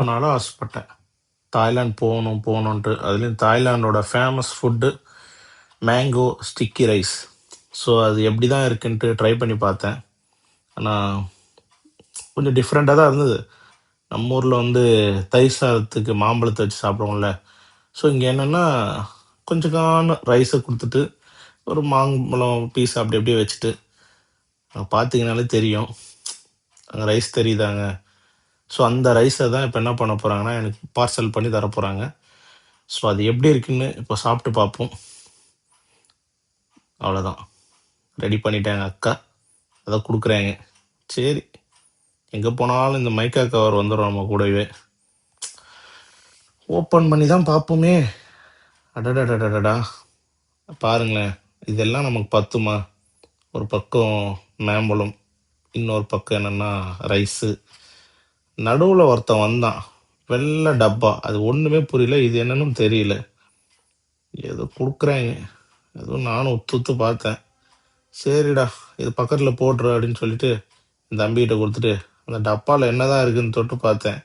நாளாக ஆசைப்பட்டேன். தாய்லாந்து போகணும் போகணுன்ட்டு. அதுலேயும் தாய்லாண்டோட famous food mango sticky rice. So அது எப்படி தான் இருக்குன்ட்டு ட்ரை பண்ணி பார்த்தேன். ஆனால் கொஞ்சம் டிஃப்ரெண்ட்டாக தான் இருந்தது. நம்ம ஊரில் வந்து தயிர் சாதத்துக்கு மாம்பழத்தை வச்சு சாப்பிடுவோம்ல. ஸோ இங்கே என்னென்னா கொஞ்சம் ரைஸை கொடுத்துட்டு ஒரு மாம்பழம் பீஸ் அப்படி அப்படியே வச்சுட்டு பார்த்தீங்கனாலே தெரியும். அங்கே ரைஸ் தெரியுதாங்க. ஸோ அந்த ரைஸை தான் இப்போ என்ன பண்ண போகிறாங்கன்னா எனக்கு பார்சல் பண்ணி தர போகிறாங்க. ஸோ அது எப்படி இருக்குன்னு இப்போ சாப்பிட்டு பார்ப்போம். அவ்வளோதான், ரெடி பண்ணிட்டாங்க அக்கா, அதை கொடுக்குறாங்க. சரி, எங்கே போனாலும் இந்த மைக்கா கவர் வந்துடும் நம்ம கூடவே. ஓப்பன் பண்ணி தான் பார்ப்போமே. அடடடடடா, பாருங்களேன், இதெல்லாம் நமக்கு பத்துமா? ஒரு பக்கம் மேம்பழம், இன்னொரு பக்கம் என்னென்னா ரைஸு. நடுவில் ஒருத்தன் வந்தான், வெள்ளை டப்பா. அது ஒன்றுமே புரியல, இது என்னன்னு தெரியல. ஏதோ கொடுக்குறாங்க, எதுவும் நானும் ஒத்து பார்த்தேன். சரிடா, இது பக்கத்தில் போட்டுரு அப்படின்னு சொல்லிட்டு என் தம்பிகிட்ட கொடுத்துட்டு அந்த டப்பாவில் என்னதான் இருக்குன்னு தொட்டு பார்த்தேன்.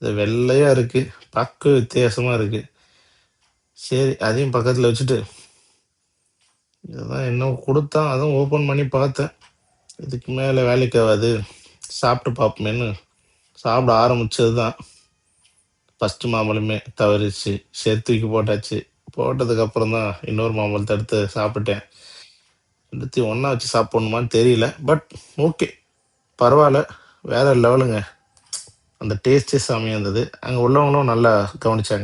இது வெள்ளையாக இருக்குது, பார்க்க வித்தியாசமாக இருக்குது. சரி, அதையும் பக்கத்தில் வச்சுட்டு இதுதான் என்ன கொடுத்தான், அதுவும் ஓப்பன் பண்ணி பார்த்தேன். இதுக்கு மேலே வேலைக்கு ஆகாது, சாப்பிட்டு பார்ப்போமேன்னு சாப்பிட ஆரம்பிச்சது தான் ஃபஸ்ட்டு மாம்பழமே தவறிச்சு. சரி, தூக்கி போட்டாச்சு. போட்டதுக்கப்புறம் தான் இன்னொரு மாம்பழத்தை எடுத்து சாப்பிட்டேன். ரெண்டுத்தையும் ஒன்றா வச்சு சாப்பிட்ணுமான்னு தெரியல, பட் ஓகே, பரவாயில்ல, வேற லெவலுங்க. அந்த டேஸ்டே செமையாக இருந்தது. அங்கே உள்ளவங்களும் நல்லா கவனிச்சாங்க.